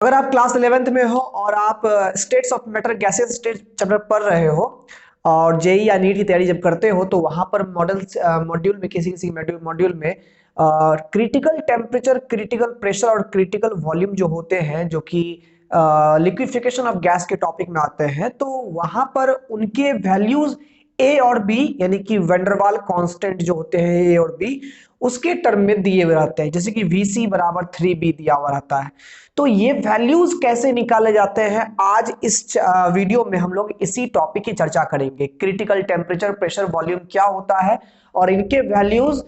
अगर आप class 11th में हो और आप states of matter gases state chapter पढ़ रहे हो और जेई या नीट की तैयारी जब करते हो तो वहां पर मॉड्यूल में किसी किसी मॉड्यूल में क्रिटिकल टेम्परेचर, क्रिटिकल प्रेशर और क्रिटिकल वॉल्यूम जो होते हैं, जो कि लिक्विफिकेशन ऑफ गैस के टॉपिक में आते हैं, तो वहां पर उनके वैल्यूज ए और बी यानी कि वेंडरवाल कांस्टेंट जो होते हैं ए और बी उसके टर्म में दिए हुए रहते हैं। जैसे कि VC बराबर 3B दिया हुआ रहता है। तो ये वैल्यूज कैसे निकाले जाते हैं, आज इस वीडियो में हम लोग इसी टॉपिक की चर्चा करेंगे। क्रिटिकल टेम्परेचर, प्रेशर, वॉल्यूम क्या होता है और इनके वैल्यूज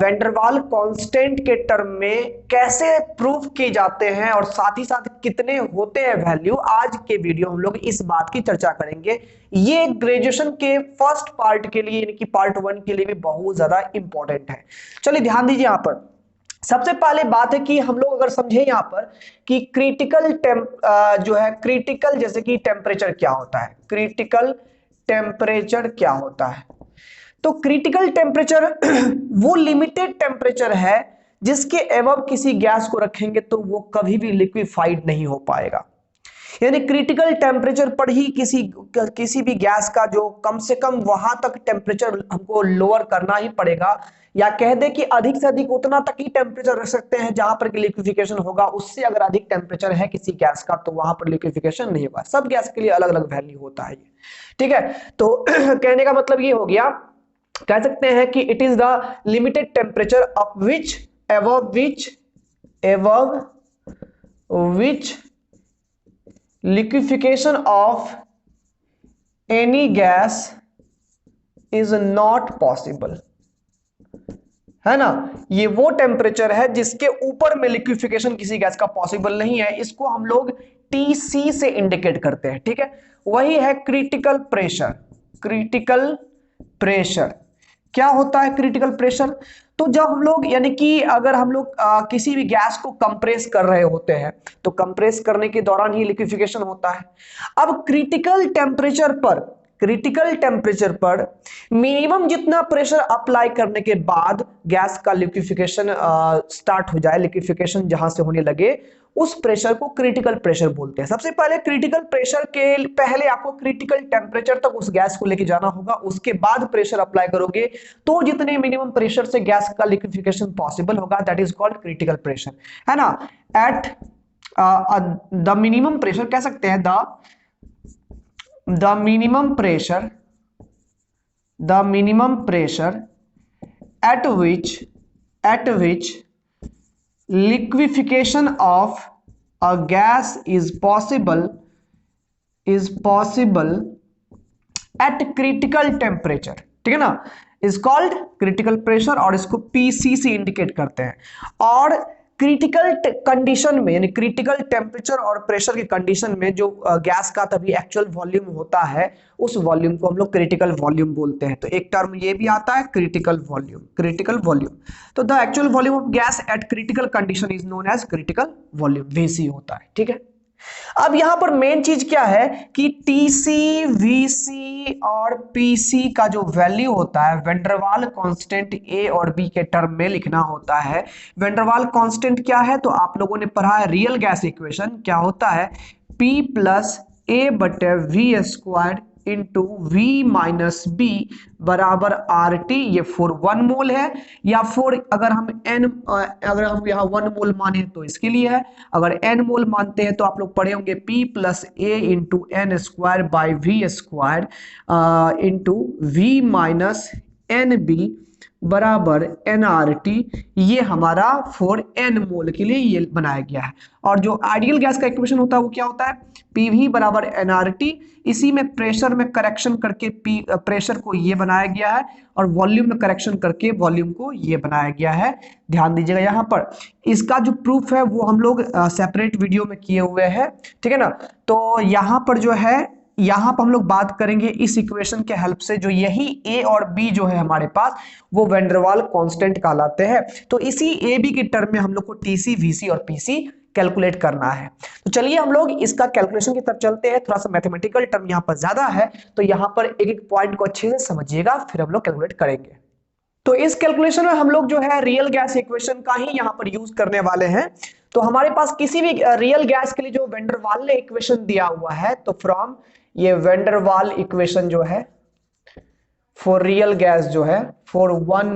वेंडरवाल कांस्टेंट के टर्म में कैसे प्रूव किए जाते हैं और साथ ही साथ कितने होते हैं वैल्यू। आज के वीडियो हम लोग इस बात की चर्चा करेंगे। ये ग्रेजुएशन के फर्स्ट पार्ट के लिए यानी कि पार्ट 1 के लिए भी बहुत ज्यादा इंपॉर्टेंट है। चलिए ध्यान दीजिए। यहां पर सबसे पहले बात है कि हम लोग अगर समझे यहां पर कि क्रिटिकल जो है क्रिटिकल, जैसे कि टेम्परेचर क्या होता है, क्रिटिकल टेम्परेचर क्या होता है। तो क्रिटिकल टेम्परेचर वो लिमिटेड टेम्परेचर है जिसके एबव किसी गैस को रखेंगे तो वो कभी भी लिक्विफाइड नहीं हो पाएगा। यानी क्रिटिकल टेम्परेचर पर ही किसी भी गैस का जो कम से कम वहां तक टेम्परेचर हमको लोअर करना ही पड़ेगा, या कह दे कि अधिक से अधिक उतना तक ही टेम्परेचर रख सकते हैं जहां पर लिक्विफिकेशन होगा। उससे अगर अधिक टेम्परेचर है किसी गैस का तो वहां पर लिक्विफिकेशन नहीं होगा। सब गैस के लिए अलग अलग वैल्यू होता है, ठीक है। तो कहने का मतलब ये हो गया, कह सकते हैं कि it is the limited temperature of which liquefaction of any gas is not possible, है ना। ये वो टेम्परेचर है जिसके ऊपर में लिक्विफिकेशन किसी गैस का पॉसिबल नहीं है। इसको हम लोग TC से इंडिकेट करते हैं, ठीक है। वही है क्रिटिकल प्रेशर। क्रिटिकल प्रेशर क्या होता है? क्रिटिकल प्रेशर तो जब हम लोग यानी कि अगर हम लोग किसी भी गैस को कंप्रेस कर रहे होते हैं तो कंप्रेस करने के दौरान ही लिक्विफिकेशन होता है। अब क्रिटिकल टेम्परेचर पर मिनिमम जितना प्रेशर अप्लाई करने के बाद गैस का लिक्विफिकेशन स्टार्ट हो जाए, लिक्विफिकेशन जहां से होने लगे, उस प्रेशर को क्रिटिकल प्रेशर बोलते हैं। सबसे पहले क्रिटिकल प्रेशर के पहले आपको क्रिटिकल टेम्परेचर तक उस गैस को लेके जाना होगा, उसके बाद प्रेशर अप्लाई करोगे तो जितने मिनिमम प्रेशर से गैस का लिक्विफिकेशन पॉसिबल होगा, that is called critical pressure, है ना। एट द मिनिमम प्रेशर कह सकते हैं, the minimum pressure at which liquefaction of a gas is possible at critical temperature, ठीक है ना, इज कॉल्ड क्रिटिकल प्रेशर और इसको PC से इंडिकेट करते हैं। और क्रिटिकल कंडीशन में यानी क्रिटिकल टेम्परेचर और प्रेशर की कंडीशन में जो गैस का तभी एक्चुअल वॉल्यूम होता है, उस वॉल्यूम को हम लोग क्रिटिकल वॉल्यूम बोलते हैं। तो एक टर्म ये भी आता है क्रिटिकल वॉल्यूम। तो the actual volume of gas at critical condition is known as critical volume, VC होता है, ठीक है। अब यहां पर मेन चीज क्या है कि TC, VC और PC का जो वैल्यू होता है वेंडरवाल कांस्टेंट A और B के टर्म में लिखना होता है। वेंडरवाल कांस्टेंट क्या है तो आप लोगों ने पढ़ा है रियल गैस इक्वेशन, क्या होता है P plus A/V square into V minus B बराबर RT। ये फॉर 1 मोल है, या फॉर अगर हम यहाँ 1 मोल माने तो इसके लिए है, अगर N मोल मानते हैं तो आप लोग पढ़े होंगे P plus A into N square by V square into V minus NB बराबर nRT। ये हमारा फॉर N मोल के लिए ये बनाया गया है। और जो आइडियल गैस का इक्वेशन होता है वो क्या होता है PV बराबर nRT। इसी में प्रेशर में करेक्शन करके प्रेशर को ये बनाया गया है और वॉल्यूम में करेक्शन करके वॉल्यूम को ये बनाया गया है। ध्यान दीजिएगा यहाँ पर इसका जो प्रूफ है वो हम लोग सेपरेट वीडियो में किए हुए हैं, ठीक है ना। तो यहाँ पर जो है यहां पर हम लोग बात करेंगे इस इक्वेशन के हेल्प से, जो यही A और B जो है हमारे पास वो वेंडरवाल कांस्टेंट कहलाते हैं। तो इसी AB के टर्म में हम लोग को TC, VC और PC कैलकुलेट करना है। तो चलिए हम लोग इसका कैलकुलेशन की तरफ चलते हैं। थोड़ा सा मैथमेटिकल टर्म यहाँ पर ज्यादा है तो यहाँ पर एक एक पॉइंट को अच्छे से समझिएगा, फिर हम लोग कैलकुलेट करेंगे। तो इस कैलकुलेशन में हम लोग जो है रियल गैस इक्वेशन का ही यहाँ पर यूज करने वाले हैं। तो हमारे पास किसी भी रियल गैस के लिए जो वेंडरवाल ने इक्वेशन दिया हुआ है, तो फ्रॉम ये वेंडरवाल इक्वेशन जो है फॉर रियल गैस जो है for one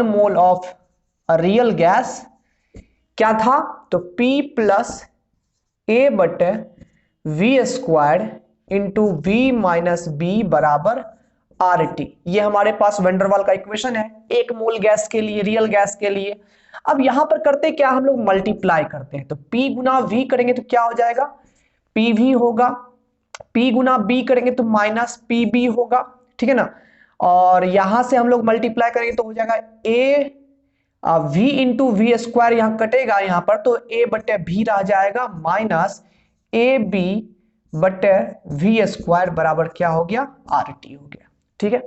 mole of real gas क्या था, तो P प्लस ए बटे V square into V minus B बराबर आर टी। ये हमारे पास वेंडरवाल का इक्वेशन है एक मोल गैस के लिए, रियल गैस के लिए। अब यहां पर करते क्या, हम लोग मल्टीप्लाई करते हैं, तो P गुना V करेंगे तो क्या हो जाएगा, PV होगा, P गुना B करेंगे तो माइनस PB होगा, ठीक है ना। और यहां से हम लोग मल्टीप्लाई करेंगे तो हो जाएगा A V into V square, यहां कटेगा यहां पर, तो A बटे V रह जाएगा माइनस AB बटे वी स्क्वायर बराबर क्या हो गया, RT हो गया, ठीक है।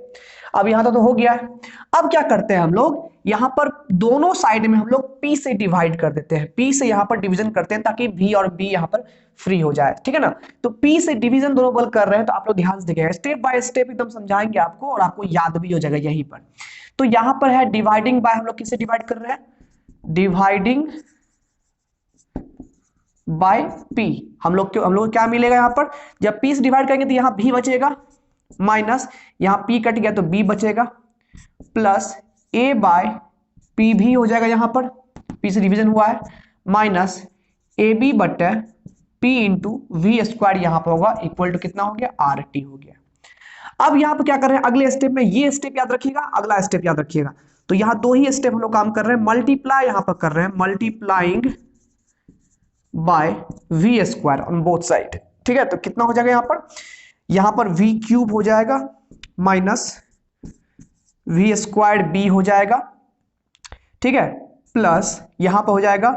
अब यहां तक तो हो गया है। अब क्या करते हैं हम लोग, यहां पर दोनों साइड में हम लोग P से डिवाइड कर देते हैं, P से यहां पर डिवीजन करते हैं ताकि V और B यहां पर फ्री हो जाए, ठीक है ना। तो P से डिवीजन दोनों बल कर रहे हैं, तो आप लोग ध्यान से देखिएगा, स्टेप बाय स्टेप एकदम समझाएंगे आपको और आपको याद भी हो जाएगा यहीं पर। तो यहां पर है डिवाइडिंग बाय, हम लोग किससे डिवाइड कर रहे हैं, डिवाइडिंग बाय P। हम लोग को क्या मिलेगा यहां पर, जब P से डिवाइड करेंगे तो यहां V बचेगा माइनस यहां P कट गया तो B बचेगा प्लस A बाय पी भी हो जाएगा, यहां पर P से डिवीजन हुआ है, माइनस ए बी बटे P इंटू वी स्क्वायर यहां पर होगा इक्वल टू कितना हो गया, RT हो गया। अब यहां पर क्या कर रहे हैं, अगले स्टेप में ये स्टेप याद रखिएगा, अगला स्टेप याद रखिएगा। तो यहां दो ही स्टेप हम लोग काम कर रहे हैं, मल्टीप्लाई यहां पर कर रहे हैं, multiplying by V square on both side, ठीक है। तो कितना हो जाएगा यहां पर v क्यूब हो जाएगा माइनस वी स्क्वायर b हो जाएगा, ठीक है, प्लस यहां पर हो जाएगा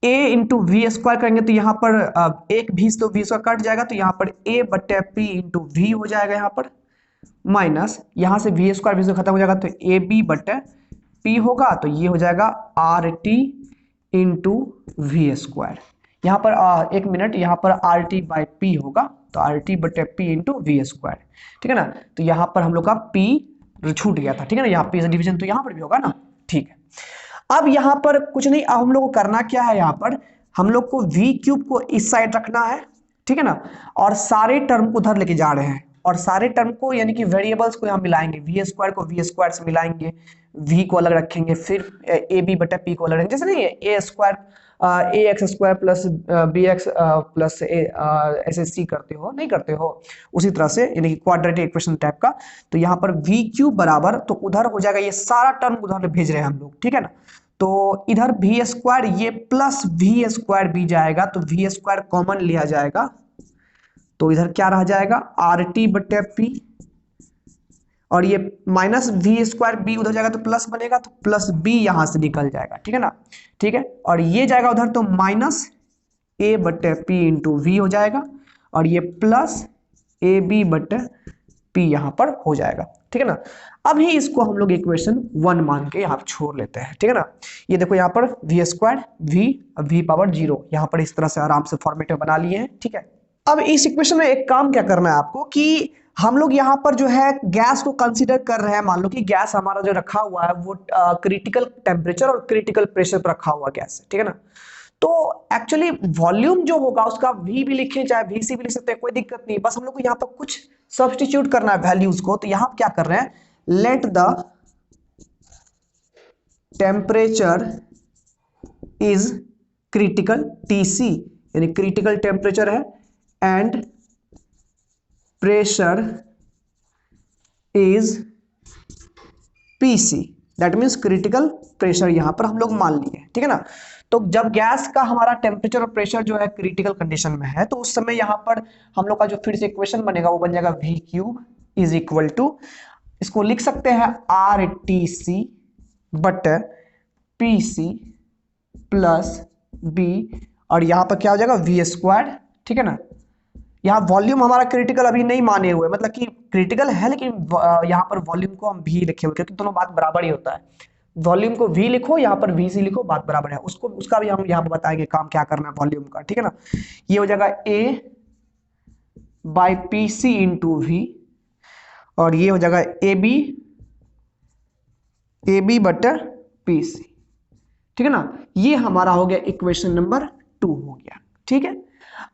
a इंटू वी स्क्वायर करेंगे तो यहां पर एक भी तो v स्क्वायर कट जाएगा, तो यहां पर a बटे p इंटू वी हो जाएगा यहां पर, माइनस यहां से वी स्क्वायर खत्म हो जाएगा तो ए बी बटे p होगा, तो ये हो जाएगा R T into V square. यहां पर एक मिनट, यहां पर आर टी बाई पी होगा, तो आर टी बटे पी इंटू वी स्क्वायर, ठीक है ना। तो यहां पर हम लोग का p छूट गया था, ठीक है ना, यहाँ p से डिवीजन तो यहां पर भी होगा ना, ठीक है। अब यहां पर कुछ नहीं, अब हम लोग को करना क्या है, यहां पर हम लोग को v क्यूब को इस साइड रखना है, ठीक है ना, और सारे टर्म को उधर लेके जा रहे हैं, और सारे टर्म को यानी कि वेरिएबल्स को यहां मिलाएंगे, वी स्क्वायर को वी स्क्वायर से मिलाएंगे, v को अलग रखेंगे, फिर ए बी बटे पी को अलग रखेंगे, जैसे नहीं A square A X square plus B X plus ऐसे सी करते हो, नहीं करते हो, उसी तरह से यानी कि क्वाड्रेटिक इक्वेशन टाइप का। तो यहाँ पर v क्यूब बराबर, तो उधर हो जाएगा, ये सारा टर्म उधर भेज रहे हैं हम लोग, ठीक है ना। तो इधर वी स्क्वायर ये प्लस वी स्क्वायर भी जाएगा, तो वी स्क्वायर कॉमन लिया जाएगा, तो इधर क्या रह जाएगा, आर टी बटे पी, और ये माइनस वी स्क्वायर बी उधर जाएगा तो प्लस बनेगा, तो प्लस बी यहां से निकल जाएगा, ठीक है ना, ठीक है। और ये जाएगा उधर तो माइनस ए बटे पी इंटू वी हो जाएगा, और ये प्लस ए बी बटे पी यहां पर हो जाएगा, ठीक है ना। अभी इसको हम लोग इक्वेशन 1 मान के यहां छोड़ लेते हैं, ठीक है ना। ये देखो यहां पर वी स्क्वायर वी पावर 0 यहां पर इस तरह से आराम से फॉर्मेट में बना लिए हैं, ठीक है। अब इस इक्वेशन में एक काम क्या करना है आपको, कि हम लोग यहाँ पर जो है गैस को कंसीडर कर रहे हैं, मान लो कि गैस हमारा जो रखा हुआ है वो क्रिटिकल टेम्परेचर और क्रिटिकल प्रेशर पर रखा हुआ गैस है, ठीक है ना। तो एक्चुअली वॉल्यूम जो होगा उसका v भी लिखें चाहे vc भी लिख सकते हैं, कोई दिक्कत नहीं, बस हम लोग को यहाँ पर कुछ सब्स्टिट्यूट करना है वैल्यूज को। तो यहाँ क्या कर रहे हैं, let the temperature is critical TC, यानी क्रिटिकल टेम्परेचर है, and pressure is PC, that means critical pressure यहां पर हम लोग मान लिए, ठीक है ना। तो जब गैस का हमारा टेम्परेचर और प्रेशर जो है क्रिटिकल कंडीशन में है, तो उस समय यहां पर हम लोग का जो फिर से इक्वेशन बनेगा वो बन जाएगा v cube is equal to, इसको लिख सकते हैं RTC बटे PC प्लस B, और यहां पर क्या हो जाएगा v स्क्वायर, ठीक है ना। यहाँ वॉल्यूम हमारा क्रिटिकल अभी नहीं माने हुए, मतलब कि क्रिटिकल है लेकिन यहाँ पर वॉल्यूम को हम भी लिखे हुए, क्योंकि दोनों बात बराबर ही होता है, वॉल्यूम को v लिखो, यहाँ पर VC लिखो, बात बराबर है, उसका भी हम यहाँ पर बताएंगे काम क्या करना है वॉल्यूम का, ठीक है ना। ये हो जाएगा A by PC into V, और ये हो जाएगा AB बटे PC, ठीक है ना। ये हमारा हो गया इक्वेशन नंबर 2 हो गया। ठीक है,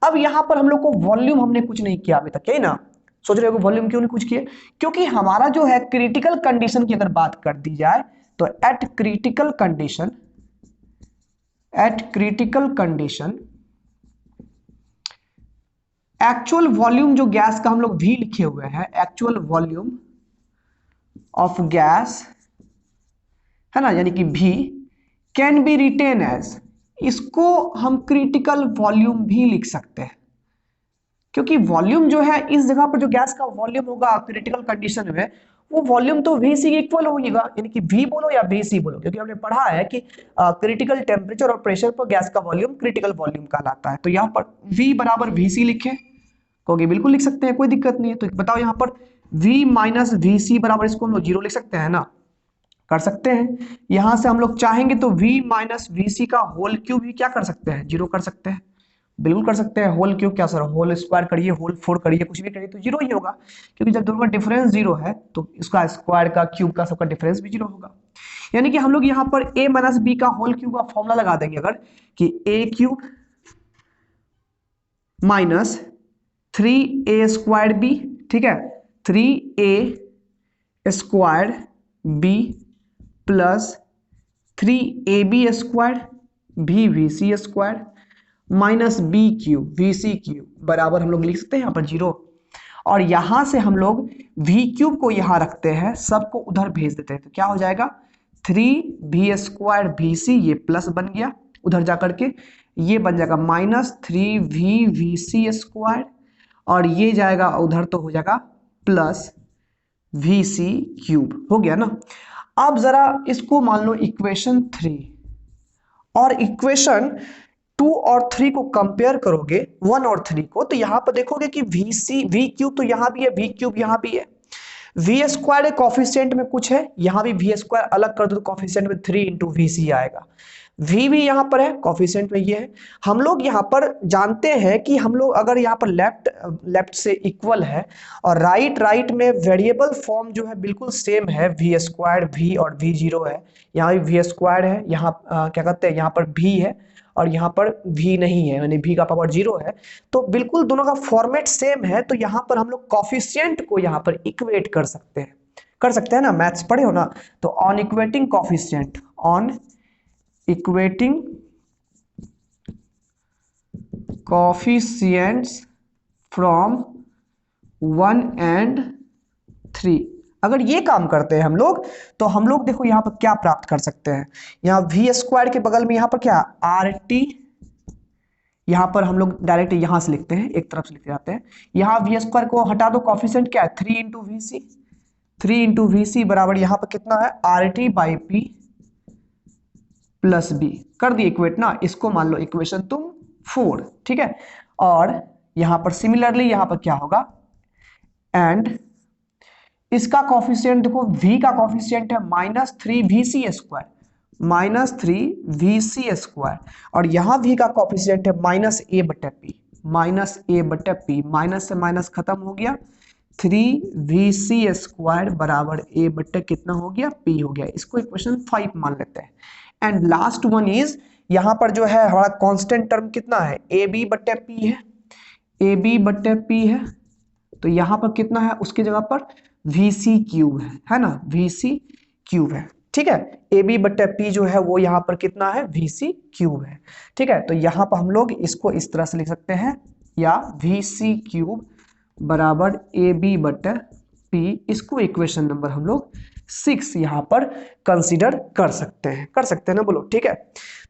अब यहां पर हम लोग को वॉल्यूम हमने कुछ नहीं किया अभी तक, है ना। सोच रहे हो वॉल्यूम क्यों नहीं कुछ किए, क्योंकि हमारा जो है क्रिटिकल कंडीशन की अगर बात कर दी जाए तो eight critical condition actual volume जो गैस का हम लोग भी लिखे हुए हैं, एक्चुअल वॉल्यूम ऑफ गैस है ना, यानी कि भी कैन बी रिटेन एज, इसको हम क्रिटिकल वॉल्यूम भी लिख सकते हैं, क्योंकि वॉल्यूम जो है इस जगह पर जो गैस का वॉल्यूम होगा क्रिटिकल कंडीशन में, वो वॉल्यूम तो वी सी इक्वल होगा, यानी कि वी बोलो या वी सी बोलो, क्योंकि हमने पढ़ा है कि क्रिटिकल टेम्परेचर और प्रेशर पर गैस का वॉल्यूम क्रिटिकल वॉल्यूम कहलाता है। तो यहाँ पर वी बराबर वी सी लिखे, कहोगे बिल्कुल लिख सकते हैं, कोई दिक्कत नहीं है। तो बताओ यहाँ पर v माइनस वी सी बराबर, इसको हम लोग जीरो लिख सकते हैं ना, कर सकते हैं। यहां से हम लोग चाहेंगे तो v माइनस वी सी का होल क्यूब भी क्या कर सकते हैं, जीरो कर सकते हैं, बिल्कुल कर सकते हैं। होल क्यूब क्या सर, होल स्क्वायर करिए, होल 4 करिए, कुछ भी करिए तो जीरो ही होगा, क्योंकि जब दोनों का डिफरेंस जीरो है तो इसका स्क्वायर का क्यूब का सबका डिफरेंस भी जीरो होगा। यानी कि हम लोग यहाँ पर a माइनस बी का होल क्यूब का फॉर्मूला लगा देंगे अगर, कि a cube minus 3a square B, ठीक है, 3a square B plus 3ab square भी V C square minus B cube V C cube बराबर हम लोग लिख सकते हैं यहाँ पर जीरो। और यहां से हम लोग वी क्यूब को यहां रखते हैं, सबको उधर भेज देते हैं, तो क्या हो जाएगा 3b स्क्वायर वी सी, ये प्लस बन गया उधर जाकर के, ये बन जाएगा minus 3v we C square, और ये जाएगा उधर तो हो जाएगा प्लस वी सी क्यूब, हो गया ना। अब जरा इसको मान लो इक्वेशन 3 और इक्वेशन 2 और 3 को कंपेयर करोगे 1 और 3 को, तो यहां पर देखोगे कि वी क्यूब तो यहां भी है, वी क्यूब यहां भी है, वी स्क्वायर कॉफिशिएंट में कुछ है, यहां भी वी स्क्वायर अलग कर दो तो कॉफिशिएंट में 3 इंटू वी सी आएगा, v भी यहां पर है कॉफिशिएंट में ये है। हम लोग यहां पर जानते हैं कि हम लोग अगर यहां पर लेफ्ट से इक्वल है और राइट में वेरिएबल फॉर्म जो है बिल्कुल सेम है, वी स्क्वायर वी और वी जीरो है, यहाँ भी वी स्क्वायर है, यहाँ क्या कहते हैं यहाँ पर भी है और यहाँ पर भी नहीं है, यानी भी का पावर जीरो है, तो बिल्कुल दोनों का फॉर्मेट सेम है, तो यहाँ पर हम लोग कॉफिशिएंट को यहाँ पर इक्वेट कर सकते हैं ना, मैथ्स पढ़े हो ना। तो on equating coefficient, on equating coefficients from 1 and 3, अगर ये काम करते हैं हम लोग, तो हम लोग देखो यहाँ पर क्या प्राप्त कर सकते हैं, यहाँ वी स्क्वायर के बगल में यहाँ पर क्या आर टी, यहाँ पर हम लोग डायरेक्ट यहाँ से लिखते हैं, एक तरफ से लिखते जाते हैं, यहाँ वी स्क्वायर को हटा दो, कॉफिशिएंट क्या है 3 into V C, 3 into V C बराबर यहाँ पर कितना है R T by P plus B, कर दिए इक्वेट ना, इसको मान लो इक्वेशन तुम 4, ठीक है। और यहां पर सिमिलरली यहां पर क्या होगा, एंड इसका कॉफिशिएंट देखो, v का कॉफिशिएंट है minus 3vc square, minus 3vc square, और यहां v का कॉफिशिएंट है माइनस a बटे पी, माइनस a बटे पी, माइनस से माइनस खत्म हो गया, 3vc स्क्वायर बराबर a बटे कितना हो गया p हो गया, इसको इक्वेशन 5 मान लेते हैं। एंड लास्ट वन इज, यहां पर जो है हमारा कांस्टेंट टर्म कितना है ए बी बटे पी है, ए बी बटे पी है, तो यहां पर कितना है उसकी जगह पर वी सी क्यूब है ना, वी सी क्यूब है, ठीक है। ए बी बटे पी जो है वो यहां पर कितना है वी सी क्यूब है, ठीक है। तो यहां पर हम लोग इसको इस तरह से लिख सकते हैं, या वी सी क्यूब बराबर ए बी बटे पी, इसको इक्वेशन नंबर हम लोग 6 यहां पर कंसीडर कर सकते हैं ना, बोलो ठीक है।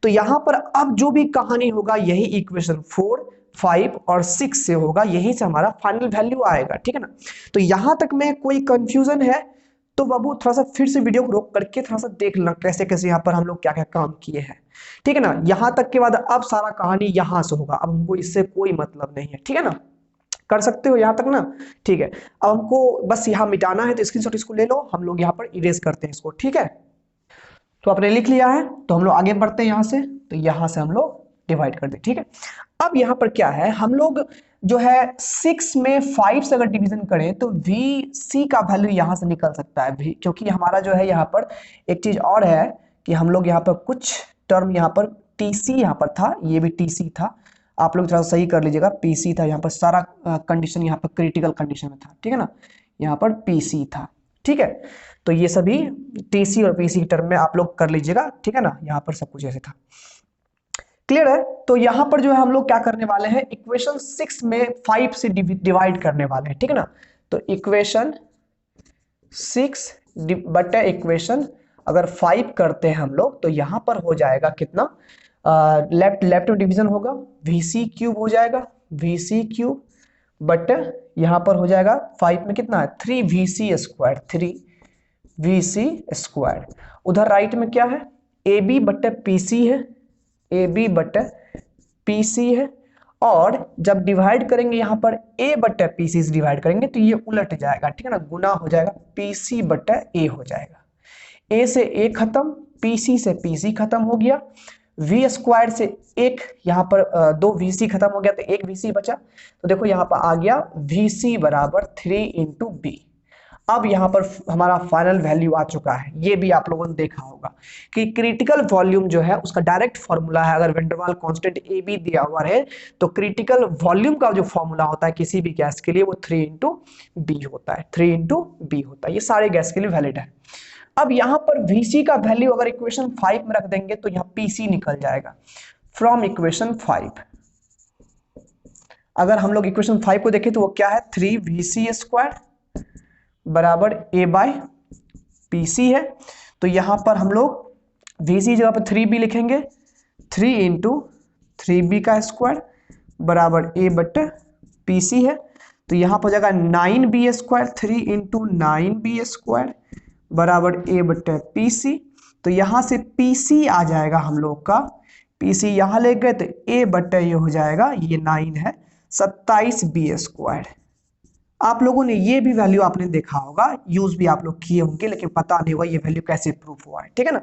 तो यहां पर अब जो भी कहानी होगा यही इक्वेशन 4, 5 और 6 से होगा, यही से हमारा फाइनल वैल्यू आएगा, ठीक है ना। तो यहां तक में कोई कंफ्यूजन है तो बाबू थोड़ा सा फिर से वीडियो को रोक करके थोड़ा सा देख लेना कैसे कैसे यहाँ पर हम लोग क्या क्या काम किए हैं, ठीक है ना। यहां तक के बाद अब सारा कहानी यहां से होगा, अब हमको इससे कोई मतलब नहीं है, ठीक है ना, कर सकते हो यहां तक ना, ठीक है। अब हमको बस यहाँ मिटाना है तो स्क्रीनशॉट इसको ले लो, हम लोग यहाँ पर इरेज करते हैं इसको, ठीक है। तो आपने लिख लिया है तो हम लोग आगे बढ़ते हैं यहाँ से, तो यहाँ से हम लोग डिवाइड कर दे, ठीक है। अब यहाँ पर क्या है, हम लोग जो है 6 में 5 से अगर डिवीजन करें तो वी सी का वैल्यू यहाँ से निकल सकता है, क्योंकि हमारा जो है यहाँ पर एक चीज और है कि हम लोग यहाँ पर कुछ टर्म यहाँ पर टीसी यहाँ पर था, ये भी टीसी था, आप लोग थोड़ा सही कर लीजिएगा, पीसी था यहाँ पर, सारा कंडीशन यहाँ पर क्रिटिकल कंडीशन में था, ठीक है ना, यहाँ पर पीसी था, ठीक है। तो ये सभी टीसी और पीसी टर्म में आप लोग कर लीजिएगा, ठीक है ना, यहाँ पर सब कुछ ऐसे था, क्लियर है। तो यहाँ पर जो है हम लोग क्या करने वाले हैं, इक्वेशन 6 में 5 से डिवाइड करने वाले हैं, ठीक है ना। तो इक्वेशन 6 बटे इक्वेशन अगर 5 करते हैं हम लोग, तो यहाँ पर हो जाएगा कितना, लेफ्ट में डिवीजन होगा, VC क्यूब हो जाएगा, VC क्यूब बट यहाँ पर हो जाएगा 5 में कितना है 3VC स्क्वायर, 3VC स्क्वायर। उधर राइट में क्या है, AB बटे PC है, AB बटे PC है, और जब डिवाइड करेंगे यहाँ पर A बटे PC से डिवाइड करेंगे तो ये उलट जाएगा, ठीक है ना, गुना हो जाएगा, PC बटे A हो जाएगा, A से A खत्म, PC से PC खत्म हो गया, V स्क्वायर से एक यहाँ पर 2 VC खत्म हो गया तो 1 VC बचा, तो देखो यहाँ पर आ गया VC बराबर 3 इंटू B। अब यहाँ पर हमारा फाइनल वैल्यू आ चुका है, ये भी आप लोगों ने देखा होगा कि क्रिटिकल वॉल्यूम जो है उसका डायरेक्ट फॉर्मूला है, अगर वेंडरवाल कांस्टेंट ए बी दिया हुआ है तो क्रिटिकल वॉल्यूम का जो फॉर्मूला होता है किसी भी गैस के लिए वो 3 इंटू बी होता है, 3 इंटू बी होता है, ये सारे गैस के लिए वैलिड है। अब यहाँ पर VC का वैल्यू अगर इक्वेशन 5 में रख देंगे तो यहाँ PC निकल जाएगा फ्रॉम इक्वेशन 5। अगर हम लोग इक्वेशन 5 को देखें तो वो क्या है, 3VC स्क्वायर बराबर A बाय PC है। तो यहां पर हम लोग VC जगह पर 3B लिखेंगे, 3 इंटू 3B का स्क्वायर बराबर A बटे PC है। तो यहां पर हो जाएगा 9B square, 3 into 9B square बराबर A बटे PC। तो यहां से PC आ जाएगा हम लोग का, PC यहां ले गए तो A बटे ये हो जाएगा, ये 9 है, 27B स्क्वायर। आप लोगों ने ये भी वैल्यू आपने देखा होगा, यूज भी आप लोग किए होंगे, लेकिन पता नहीं होगा ये वैल्यू कैसे प्रूफ हुआ है, ठीक है ना।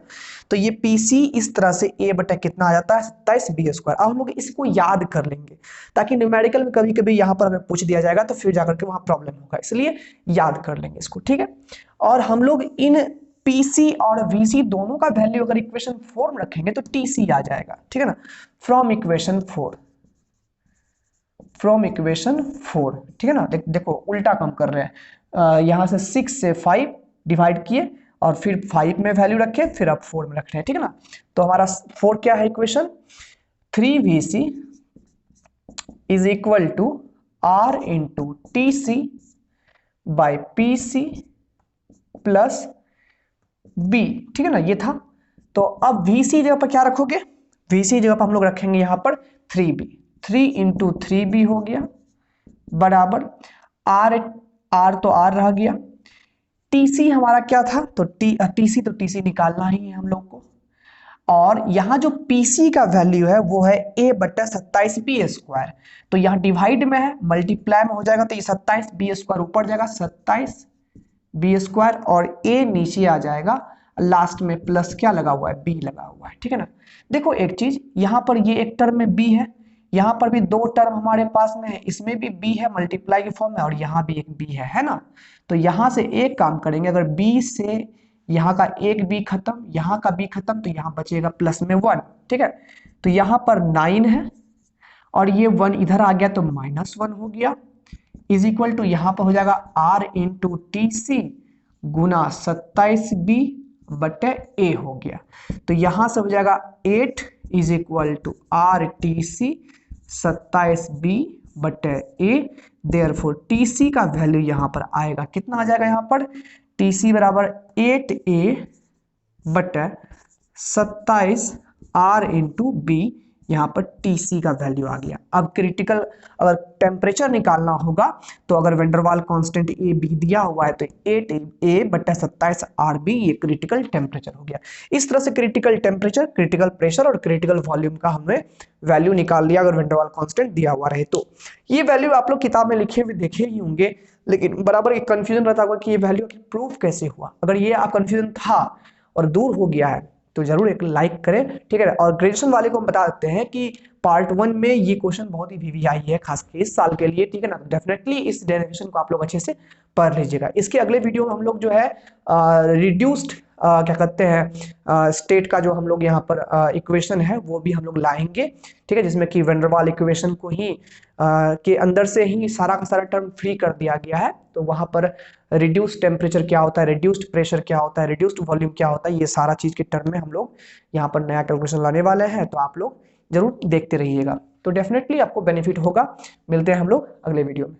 तो ये PC इस तरह से A बटा कितना आ जाता है 27B स्क्वायर। अब हम लोग इसको याद कर लेंगे ताकि न्यूमेरिकल में कभी कभी यहाँ पर हमें पूछ दिया जाएगा तो फिर जाकर के वहां प्रॉब्लम होगा, इसलिए याद कर लेंगे इसको, ठीक है। और हम लोग इन PC और VC दोनों का वैल्यू अगर इक्वेशन 4 में रखेंगे तो TC आ जाएगा, ठीक है ना, फ्रॉम इक्वेशन 4, फ्रॉम इक्वेशन 4, ठीक है ना। देखो उल्टा काम कर रहे हैं, यहां से 6 से 5 डिवाइड किए और फिर 5 में वैल्यू रखे, फिर अब 4 में रख रहे हैं, ठीक है ना। तो हमारा 4 क्या है equation, 3VC is equal to R into TC by PC plus B, ठीक है ना, ये था। तो अब VC जगह पर क्या रखोगे, VC जगह पर हम लोग रखेंगे यहां पर 3B, 3 इंटू 3B हो गया बराबर R तो R रह गया, TC हमारा क्या था, तो TC निकालना ही है हम लोग को, और यहाँ जो PC का वैल्यू है वो है A बटा 27B स्क्वायर। तो यहाँ डिवाइड में है, मल्टीप्लाई में हो जाएगा, तो ये 27B स्क्वायर ऊपर जाएगा, 27B स्क्वायर, और A नीचे आ जाएगा, लास्ट में प्लस क्या लगा हुआ है, B लगा हुआ है, ठीक है ना। देखो एक चीज, यहाँ पर ये एक टर्म में B है, यहाँ पर भी 2 टर्म हमारे पास में है, इसमें भी B है मल्टीप्लाई के फॉर्म में, और यहाँ भी एक B है ना। तो यहाँ से एक काम करेंगे, अगर B से यहाँ का एक B खत्म, यहाँ का B खत्म, तो यहाँ बचेगा प्लस में 1, ठीक है। तो यहाँ पर 9 है और ये 1 इधर आ गया तो -1 हो गया, इज इक्वल टू यहाँ पर हो जाएगा R इंटू TC गुना 27B बटे A हो गया। तो यहाँ से हो जाएगा 8 is equal to RTC 27B बटे A। देयरफॉर TC का वैल्यू यहाँ पर आएगा, कितना आ जाएगा यहाँ पर, TC बराबर 8A बटे 27 R इंटू B, यहाँ पर TC का वैल्यू आ गया। अब क्रिटिकल अगर टेम्परेचर निकालना होगा तो अगर वेंडरवाल कांस्टेंट ए बी दिया हुआ है तो 8A बटा 27 RB ये क्रिटिकल टेम्परेचर हो गया। इस तरह से क्रिटिकल टेम्परेचर, क्रिटिकल प्रेशर और क्रिटिकल वॉल्यूम का हमने वैल्यू निकाल लिया अगर वेंडरवाल कांस्टेंट दिया हुआ रहे तो। ये वैल्यू आप लोग किताब में लिखे हुए देखे ही होंगे, लेकिन बराबर एक कंफ्यूजन रहता होगा कि ये वैल्यू प्रूफ कैसे हुआ। अगर ये आप कंफ्यूजन था और दूर हो गया है तो जरूर एक लाइक करें, ठीक है। और ग्रेजुएशन वाले को हम बता देते हैं कि पार्ट 1 में ये क्वेश्चन बहुत ही वीवीआई है, खास के इस साल के लिए, ठीक है ना। डेफिनेटली इस डेरिवेशन को आप लोग अच्छे से पढ़ लीजिएगा। इसके अगले वीडियो में हम लोग जो है रिड्यूस्ड क्या कहते हैं स्टेट का जो हम लोग यहाँ पर इक्वेशन है वो भी हम लोग लाएंगे, ठीक है, जिसमें कि वैन डर वाल इक्वेशन को ही के अंदर से ही सारा का सारा टर्म फ्री कर दिया गया है। तो वहां पर रिड्यूस्ड टेम्परेचर क्या होता है, रिड्यूस्ड प्रेशर क्या होता है, रिड्यूस्ड वॉल्यूम क्या होता है, ये सारा चीज के टर्म में हम लोग यहाँ पर नया कैलकुलेशन लाने वाले हैं। तो आप लोग जरूर देखते रहिएगा, तो डेफिनेटली आपको बेनिफिट होगा। मिलते हैं हम लोग अगले वीडियो में।